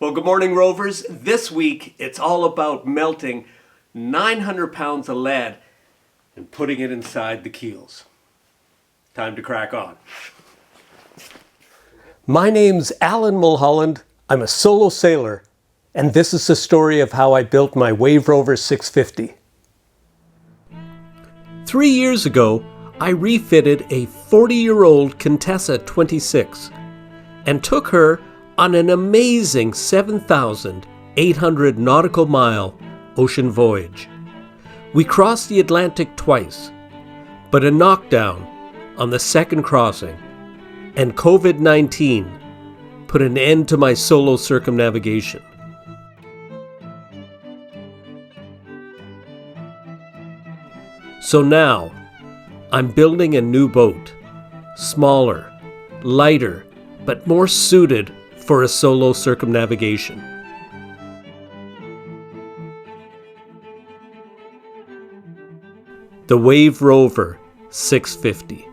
Well, good morning, Rovers. This week, it's all about melting 900 pounds of lead and putting it inside the keels. Time to crack on. My name's Alan Mulholland. I'm a solo sailor, and this is the story of how I built my Wave Rover 650. 3 years ago, I refitted a 40-year-old Contessa 26 and took her on an amazing 7,800 nautical mile ocean voyage. We crossed the Atlantic twice, but a knockdown on the second crossing and COVID-19 put an end to my solo circumnavigation. So now, I'm building a new boat, smaller, lighter, but more suited for a solo circumnavigation. The Wave Rover 650.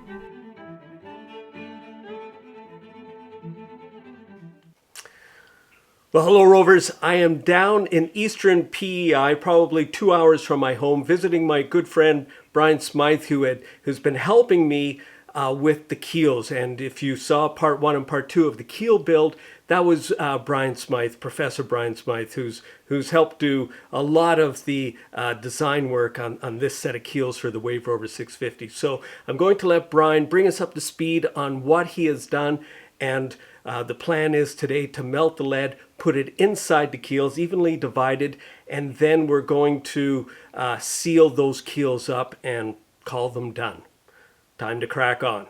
Well, hello, Rovers. I am down in Eastern PEI, probably 2 hours from my home, visiting my good friend Brian Smyth, who's been helping me with the keels. And if you saw part 1 and part 2 of the keel build, that was Brian Smyth, Professor Brian Smyth, who's helped do a lot of the design work on this set of keels for the Wave Rover 650. So I'm going to let Brian bring us up to speed on what he has done, and the plan is today to melt the lead, put it inside the keels, evenly divided, and then we're going to seal those keels up and call them done. Time to crack on.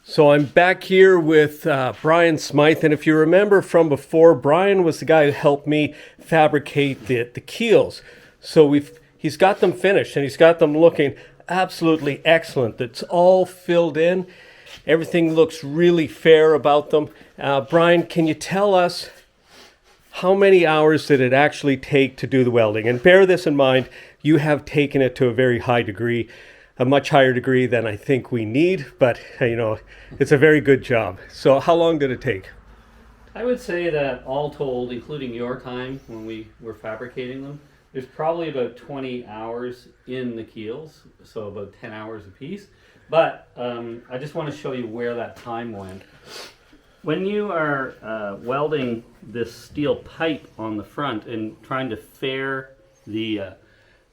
So I'm back here with Brian Smyth, and if you remember from before, Brian was the guy who helped me fabricate the keels. So he's got them finished, and he's got them looking absolutely excellent. It's all filled in. Everything looks really fair about them. Brian, can you tell us how many hours did it actually take to do the welding? And bear this in mind, you have taken it to a very high degree, a much higher degree than I think we need, but it's a very good job. So how long did it take? I would say that all told, including your time when we were fabricating them, there's probably about 20 hours in the keels, so about 10 hours a piece. But I just want to show you where that time went. When you are welding this steel pipe on the front and trying to fair the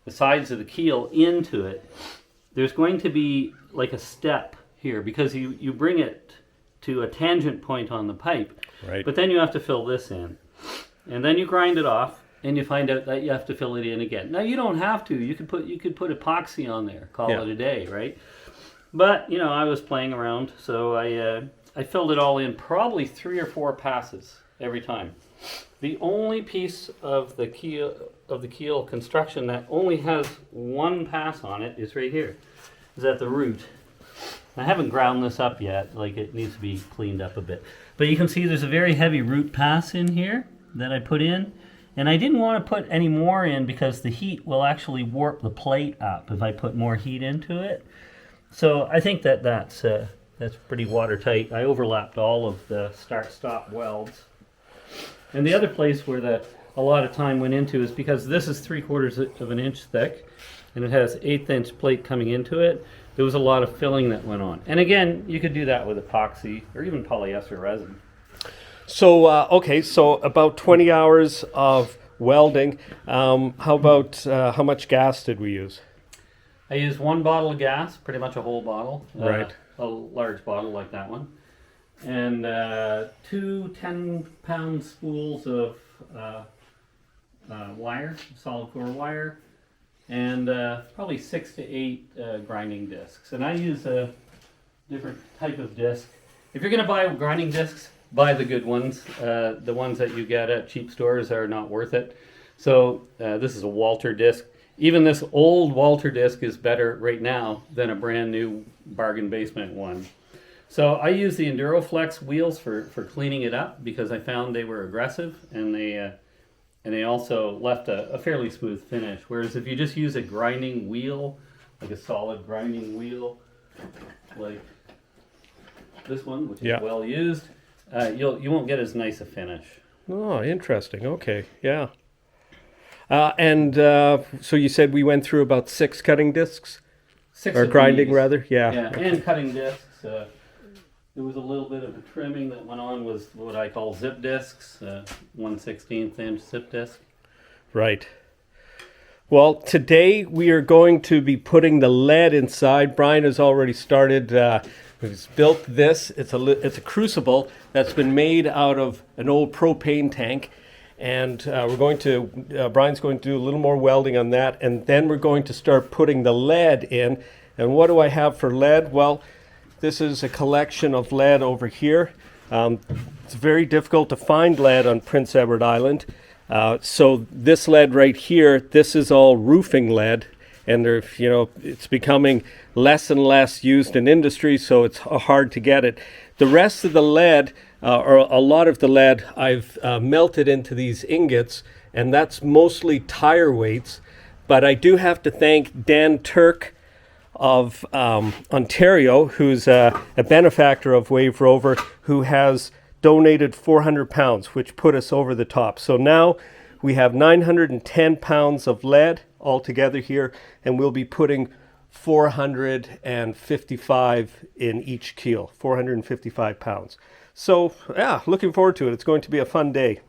sides of the keel into it, there's going to be like a step here because you bring it to a tangent point on the pipe, right? But then you have to fill this in, and then you grind it off, and you find out that you have to fill it in again. Now you don't have to. You could put epoxy on there, call it a day, right? But I was playing around, so I filled it all in probably 3 or 4 passes every time. The only piece of the keel construction that only has 1 pass on it is right here. Is at the root. I haven't ground this up yet, like it needs to be cleaned up a bit. But you can see there's a very heavy root pass in here that I put in. And I didn't want to put any more in because the heat will actually warp the plate up if I put more heat into it. So I think that's pretty watertight. I overlapped all of the start-stop welds. And the other place where a lot of time went into is because this is 3/4 of an inch thick and it has 1/8 inch plate coming into it. There was a lot of filling that went on. And again, you could do that with epoxy or even polyester resin. So, so about 20 hours of welding. How about how much gas did we use? I used 1 bottle of gas, pretty much a whole bottle. Right. A large bottle like that one. And 2 10-pound spools of wire, solid core wire, and probably 6 to 8 grinding discs. And I use a different type of disc. If you're going to buy grinding discs, buy the good ones. The ones that you get at cheap stores are not worth it. So this is a Walter disc. Even this old Walter disc is better right now than a brand new bargain basement one. So I use the EnduroFlex wheels for cleaning it up because I found they were aggressive and they also left a fairly smooth finish. Whereas if you just use a grinding wheel, like a solid grinding wheel, like this one, which is well used, you won't get as nice a finish. Oh, interesting. Okay, yeah. So you said we went through about 6 cutting discs? Six Or of grinding, these. rather? Yeah. Yeah, Okay. and cutting discs. There was a little bit of a trimming that went on with what I call zip discs, 1/16 inch zip disc. Right. Well, today we are going to be putting the lead inside. Brian has already started. He's built this. It's a crucible that's been made out of an old propane tank, and Brian's going to do a little more welding on that, and then we're going to start putting the lead in. And what do I have for lead? Well, this is a collection of lead over here. It's very difficult to find lead on Prince Edward Island. So this lead right here, this is all roofing lead, and it's becoming less and less used in industry, so it's hard to get it. The rest of the lead, or a lot of the lead, I've melted into these ingots, and that's mostly tire weights. But I do have to thank Dan Turk of Ontario, who's a benefactor of Wave Rover, who has donated 400 pounds, which put us over the top. So now we have 910 pounds of lead altogether here, and we'll be putting 455 in each keel, 455 pounds. So yeah, looking forward to it. It's going to be a fun day.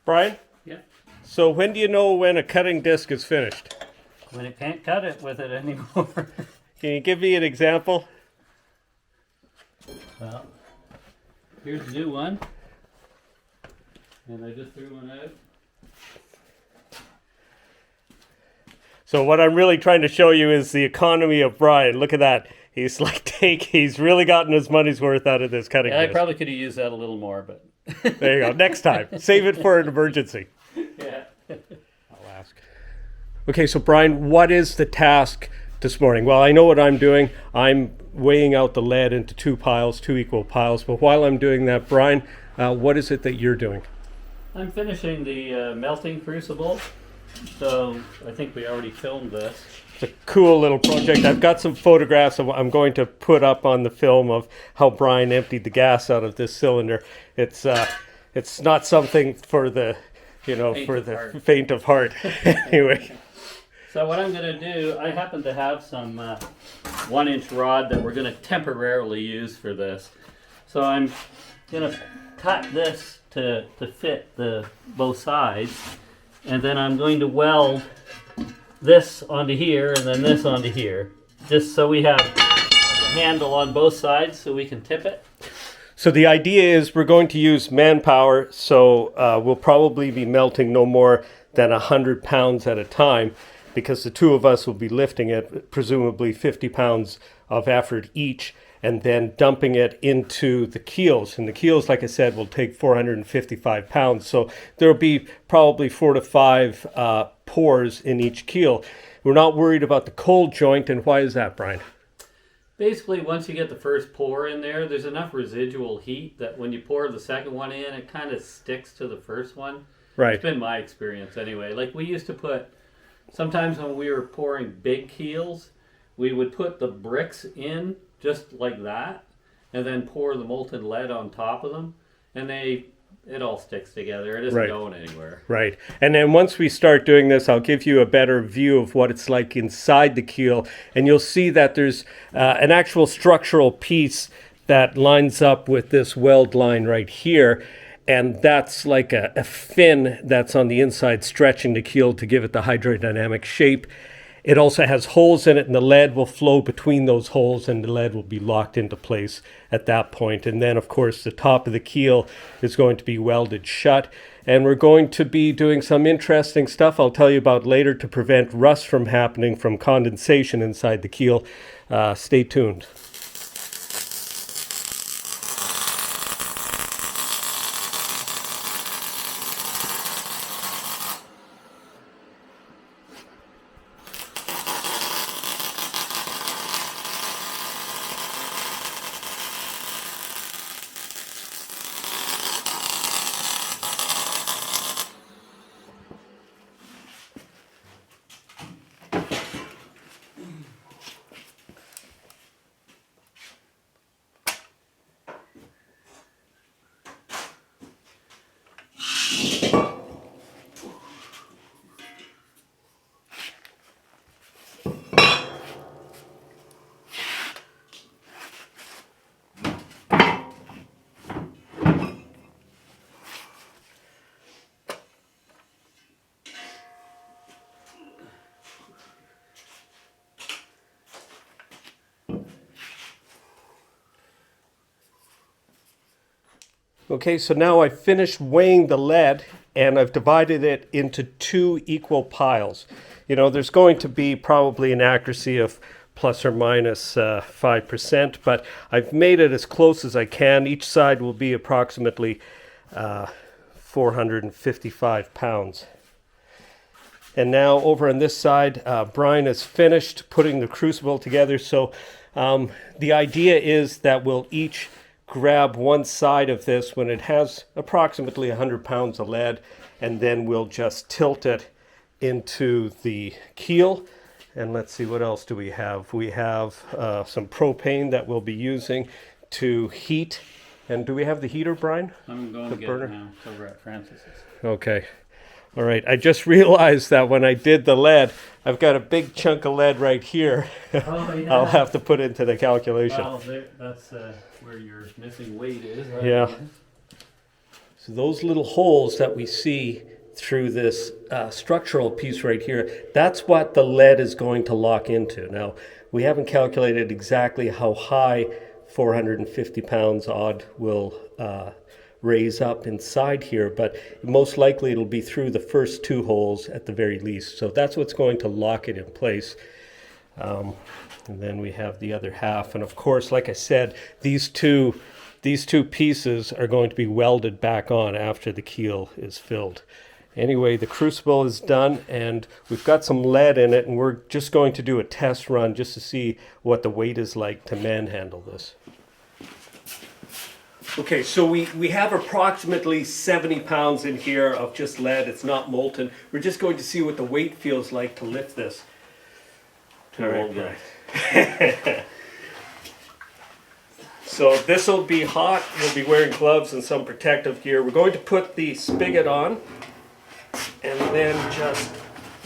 Brian? Yeah. So when do you know when a cutting disc is finished? When it can't cut it with it anymore. Can you give me an example? Well, here's a new one. And I just threw one out. So what I'm really trying to show you is the economy of Brian. Look at that. He's he's really gotten his money's worth out of this cutting Yeah, I disc. probably could have used that a little more, but There you go. Next time. Save it for an emergency. yeah. I'll ask. Okay, so Brian, what is the task this morning? Well, I know what I'm doing. I'm weighing out the lead into 2 equal piles. But while I'm doing that, Brian, what is it that you're doing? I'm finishing the melting crucible. So I think we already filmed this. It's a cool little project. I've got some photographs I'm going to put up on the film of how Brian emptied the gas out of this cylinder. It's not something for the faint of heart. Anyway. So what I'm going to do, I happen to have some 1-inch rod that we're going to temporarily use for this. So I'm going to cut this to fit both sides, and then I'm going to weld this onto here and then this onto here, just so we have a handle on both sides so we can tip it. So the idea is we're going to use manpower, so we'll probably be melting no more than 100 pounds at a time, because the 2 of us will be lifting it, presumably 50 pounds of effort each, and then dumping it into the keels. And the keels, like I said, will take 455 pounds. So there'll be probably 4 to 5 pours in each keel. We're not worried about the cold joint. And why is that, Brian? Basically, once you get the first pour in there, there's enough residual heat that when you pour the second one in, it kind of sticks to the first one. Right. It's been my experience anyway. Like we used to put, sometimes when we were pouring big keels, we would put the bricks in just like that, and then pour the molten lead on top of them, and it all sticks together. It isn't going anywhere. Right. And then once we start doing this, I'll give you a better view of what it's like inside the keel, and you'll see that there's an actual structural piece that lines up with this weld line right here, and that's like a fin that's on the inside stretching the keel to give it the hydrodynamic shape. It also has holes in it, and the lead will flow between those holes, and the lead will be locked into place at that point. And then, of course, the top of the keel is going to be welded shut. And we're going to be doing some interesting stuff I'll tell you about later to prevent rust from happening from condensation inside the keel. Stay tuned. Okay, so now I've finished weighing the lead and I've divided it into 2 equal piles. You know, there's going to be probably an accuracy of plus or minus 5%, but I've made it as close as I can. Each side will be approximately 455 pounds. And now over on this side, Brian has finished putting the crucible together. So the idea is that we'll each grab one side of this when it has approximately 100 pounds of lead, and then we'll just tilt it into the keel. And let's see, what else do we have? We have some propane that we'll be using to heat. And do we have the heater, Brian? I'm going to get it now. It's over at Francis's. Okay. All right. I just realized that when I did the lead, I've got a big chunk of lead right here. Oh, yeah. I'll have to put into the calculation. Well, that's where your missing weight is. Right? Yeah. So those little holes that we see through this structural piece right here, that's what the lead is going to lock into. Now, we haven't calculated exactly how high 450 pounds odd will raise up inside here, but most likely it'll be through the first 2 holes at the very least. So that's what's going to lock it in place. And then we have the other half. And of course, like I said, these two pieces are going to be welded back on after the keel is filled. Anyway, the crucible is done and we've got some lead in it, and we're just going to do a test run just to see what the weight is like to manhandle this. Okay, so we have approximately 70 pounds in here of just lead. It's not molten. We're just going to see what the weight feels like to lift this. All right. So this will be hot. We'll be wearing gloves and some protective gear. We're going to put the spigot on and then just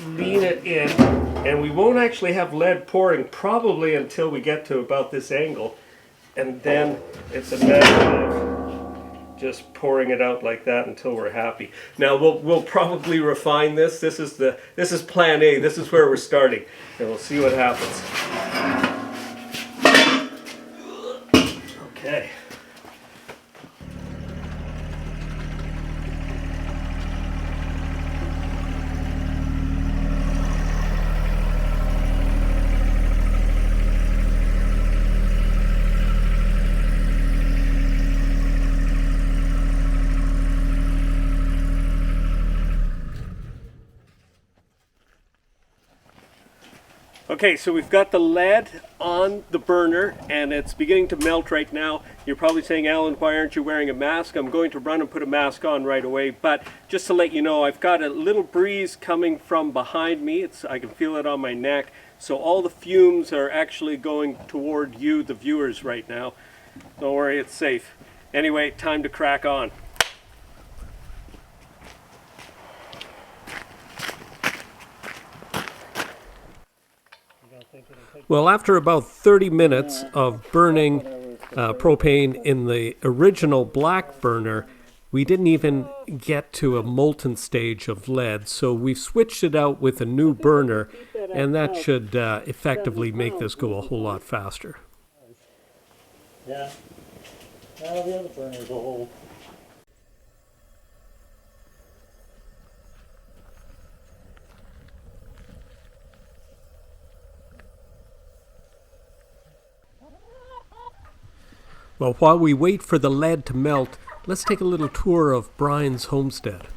lean it in. And we won't actually have lead pouring probably until we get to about this angle. And then it's a matter of just pouring it out like that until we're happy. Now we'll probably refine this. This is plan A. This is where we're starting, and we'll see what happens. Okay. Okay, so we've got the lead on the burner and it's beginning to melt right now. You're probably saying, Alan, why aren't you wearing a mask? I'm going to run and put a mask on right away, but just to let you know, I've got a little breeze coming from behind me. I can feel it on my neck. So all the fumes are actually going toward you, the viewers, right now. Don't worry, it's safe. Anyway, time to crack on. Well, after about 30 minutes of burning propane in the original black burner, we didn't even get to a molten stage of lead. So we switched it out with a new burner, and that should effectively make this go a whole lot faster. Yeah. Now the other burner's old. Well, while we wait for the lead to melt, let's take a little tour of Brian's homestead.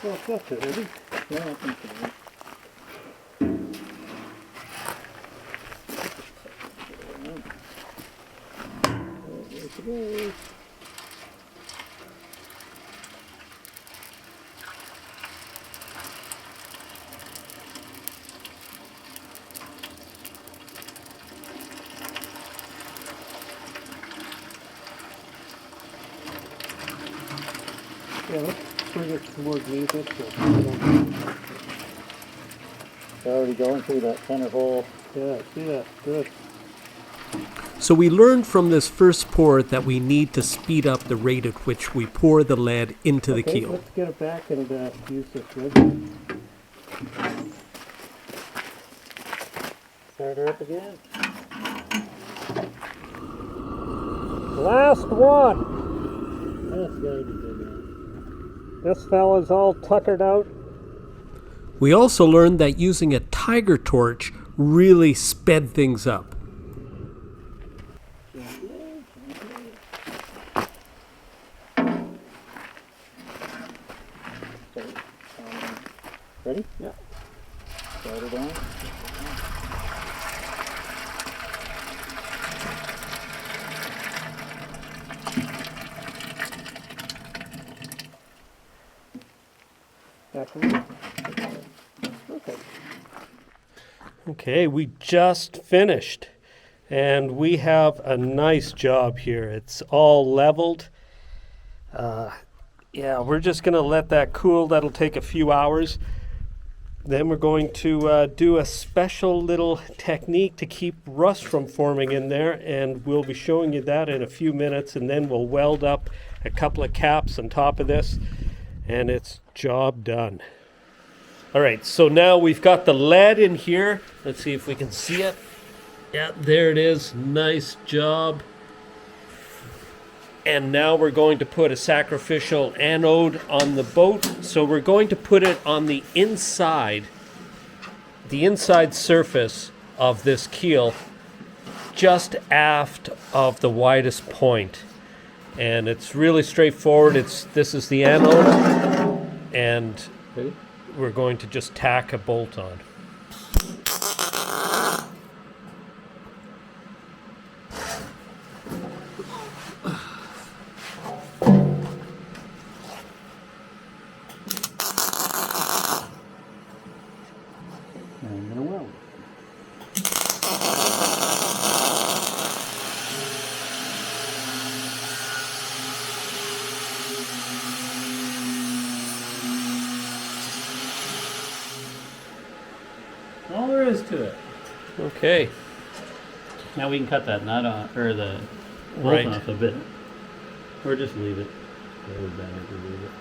Well, that's it, is it? Yeah, I think so. Yeah, let's bring it towards me a bit. It's already going through that center hole. Yeah, see that? Good. So we learned from this first pour that we need to speed up the rate at which we pour the lead into the keel. Let's get it back and use this rig. Start her up again. Last one! That's gotta be good now. This fella's all tuckered out. We also learned that using a tiger torch really sped things up. Ready? Yeah. Start it on. Okay. Okay, we just finished. And we have a nice job here. It's all leveled. Yeah, we're just going to let that cool. That'll take a few hours. Then we're going to do a special little technique to keep rust from forming in there, and we'll be showing you that in a few minutes, and then we'll weld up a couple of caps on top of this, and it's job done. All right, so now we've got the lead in here. Let's see if we can see it. Yeah, there it is. Nice job. And now we're going to put a sacrificial anode on the boat. So we're going to put it on the inside surface of this keel, just aft of the widest point. And it's really straightforward. This is the anode, and we're going to just tack a bolt on. All there is to it. Okay. Now we can cut that nut on, or the bolt Right. off a bit, or just leave it. It would be better to leave it.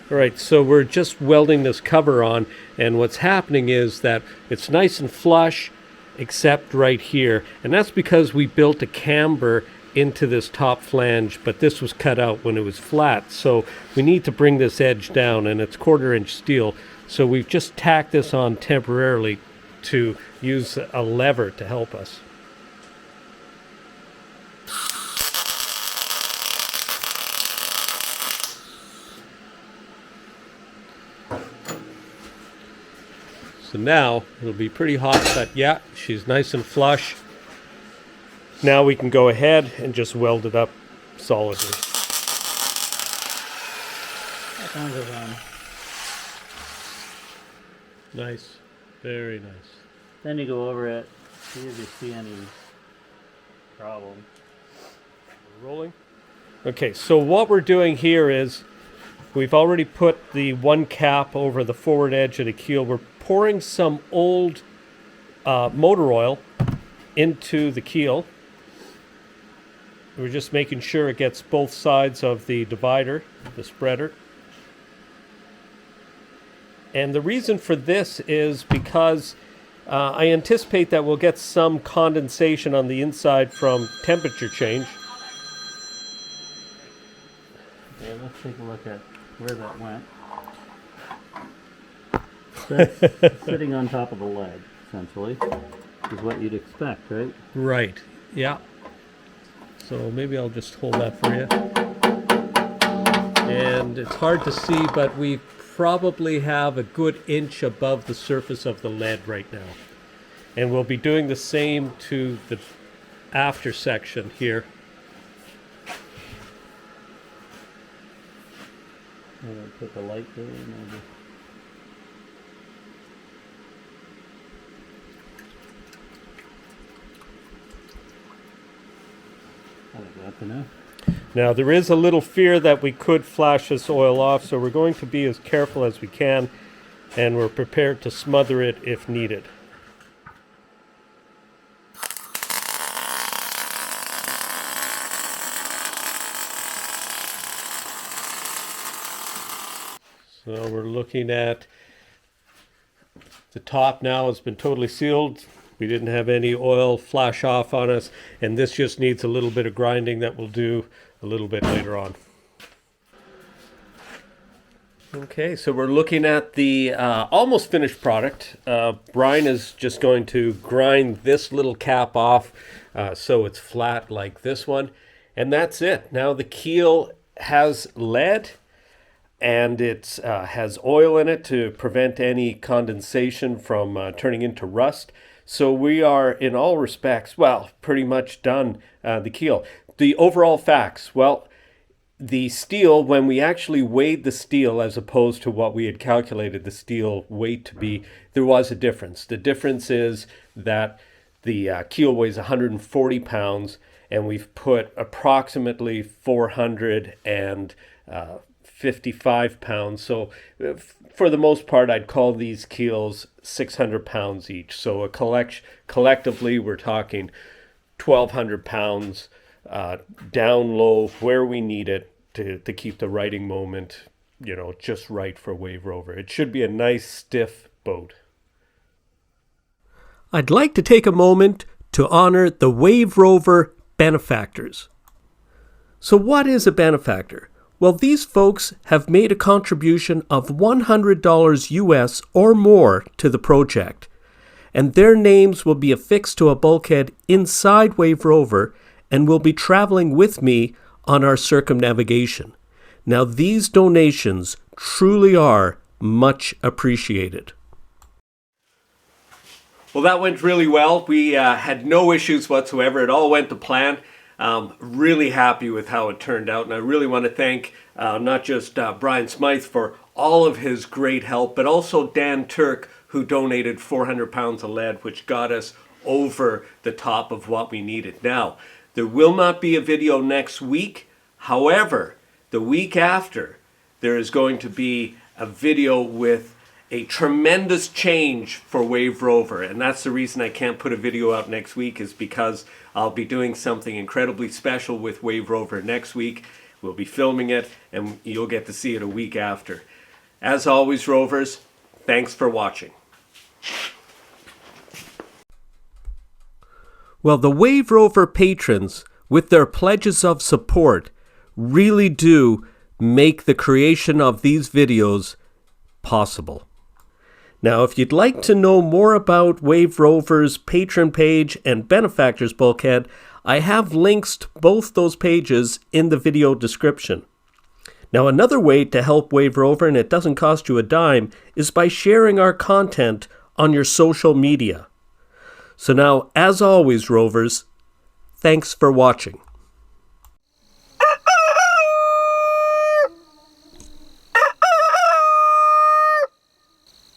All right, so we're just welding this cover on, and what's happening is that it's nice and flush, except right here, and that's because we built a camber into this top flange, but this was cut out when it was flat, so we need to bring this edge down, and it's 1/4-inch steel, so we've just tacked this on temporarily to use a lever to help us. So now it'll be pretty hot, but yeah, she's nice and flush. Now we can go ahead and just weld it up solidly. That sounds Nice, very nice. Then you go over it, see if you see any problem. Rolling. Okay, so what we're doing here is we've already put the one cap over the forward edge of the keel. We're pouring some old motor oil into the keel. We're just making sure it gets both sides of the divider, the spreader. And the reason for this is because I anticipate that we'll get some condensation on the inside from temperature change. Okay, let's take a look at where that went. That's sitting on top of the lead, essentially, is what you'd expect, right? Right, yeah. So maybe I'll just hold that for you. And it's hard to see, but we probably have a good inch above the surface of the lead right now. And we'll be doing the same to the after section here. I don't put the light there and I'll just... I think that's enough. Now there is a little fear that we could flash this oil off, so we're going to be as careful as we can, and we're prepared to smother it if needed. So we're looking at the top now has been totally sealed. We didn't have any oil flash off on us, and this just needs a little bit of grinding that we'll do a little bit later on. Okay, so we're looking at the almost finished product. Brian is just going to grind this little cap off so it's flat like this one, and that's it. Now the keel has lead, and it has oil in it to prevent any condensation from turning into rust. So we are, in all respects, well, pretty much done the keel. The overall facts, well, the steel, when we actually weighed the steel as opposed to what we had calculated the steel weight to be, there was a difference. The difference is that the keel weighs 140 pounds, and we've put approximately 455 pounds. So for the most part, I'd call these keels 600 pounds each. So collectively, we're talking 1,200 pounds down low where we need it to keep the riding moment, you know, just right for Wave Rover. It should be a nice stiff boat. I'd like to take a moment to honor the Wave Rover benefactors. So what is a benefactor? Well, these folks have made a contribution of $100 US or more to the project, and their names will be affixed to a bulkhead inside Wave Rover and will be traveling with me on our circumnavigation. Now, these donations truly are much appreciated. Well, that went really well. We had no issues whatsoever. It all went to plan. Really happy with how it turned out, and I really want to thank not just Brian Smyth for all of his great help, but also Dan Turk, who donated 400 pounds of lead, which got us over the top of what we needed. Now, there will not be a video next week. However, the week after, there is going to be a video with a tremendous change for Wave Rover, and that's the reason I can't put a video out next week, is because I'll be doing something incredibly special with Wave Rover next week. We'll be filming it, and you'll get to see it a week after. As always, Rovers, thanks for watching. Well, the Wave Rover patrons, with their pledges of support, really do make the creation of these videos possible. Now, if you'd like to know more about Wave Rover's patron page and benefactors bulkhead, I have links to both those pages in the video description. Now, another way to help Wave Rover, and it doesn't cost you a dime, is by sharing our content on your social media. So now, as always, Rovers, thanks for watching.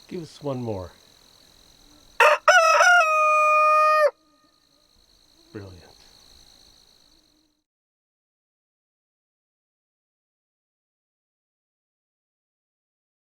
Give us one more. Brilliant.